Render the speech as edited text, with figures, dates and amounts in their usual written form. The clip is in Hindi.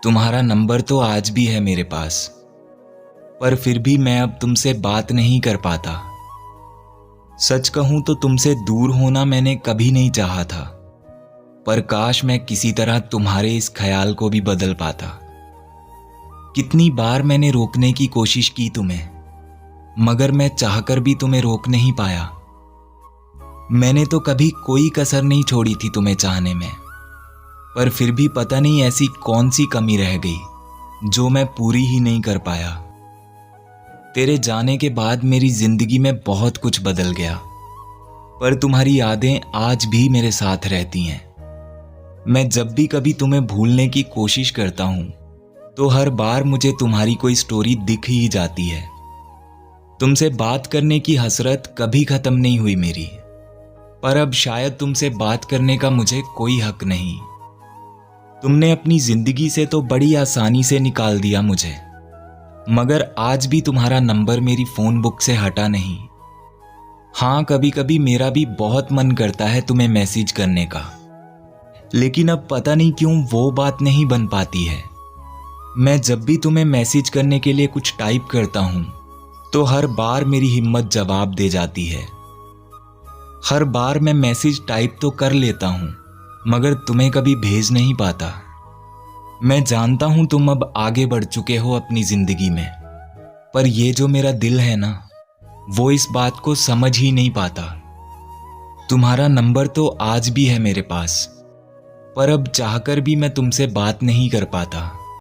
तुम्हारा नंबर तो आज भी है मेरे पास, पर फिर भी मैं अब तुमसे बात नहीं कर पाता। सच कहूं तो तुमसे दूर होना मैंने कभी नहीं चाहा था, पर काश मैं किसी तरह तुम्हारे इस ख्याल को भी बदल पाता। कितनी बार मैंने रोकने की कोशिश की तुम्हें, मगर मैं चाहकर भी तुम्हें रोक नहीं पाया। मैंने तो कभी कोई कसर नहीं छोड़ी थी तुम्हें चाहने में, पर फिर भी पता नहीं ऐसी कौन सी कमी रह गई जो मैं पूरी ही नहीं कर पाया। तेरे जाने के बाद मेरी जिंदगी में बहुत कुछ बदल गया, पर तुम्हारी यादें आज भी मेरे साथ रहती हैं। मैं जब भी कभी तुम्हें भूलने की कोशिश करता हूं, तो हर बार मुझे तुम्हारी कोई स्टोरी दिख ही जाती है। तुमसे बात करने की हसरत कभी खत्म नहीं हुई मेरी, पर अब शायद तुमसे बात करने का मुझे कोई हक नहीं। तुमने अपनी जिंदगी से तो बड़ी आसानी से निकाल दिया मुझे, मगर आज भी तुम्हारा नंबर मेरी फोन बुक से हटा नहीं। हाँ, कभी कभी मेरा भी बहुत मन करता है तुम्हें मैसेज करने का, लेकिन अब पता नहीं क्यों वो बात नहीं बन पाती है। मैं जब भी तुम्हें मैसेज करने के लिए कुछ टाइप करता हूं, तो हर बार मेरी हिम्मत जवाब दे जाती है। हर बार मैं मैसेज टाइप तो कर लेता हूं, मगर तुम्हें कभी भेज नहीं पाता। मैं जानता हूं तुम अब आगे बढ़ चुके हो अपनी जिंदगी में, पर ये जो मेरा दिल है ना, वो इस बात को समझ ही नहीं पाता। तुम्हारा नंबर तो आज भी है मेरे पास, पर अब चाहकर भी मैं तुमसे बात नहीं कर पाता।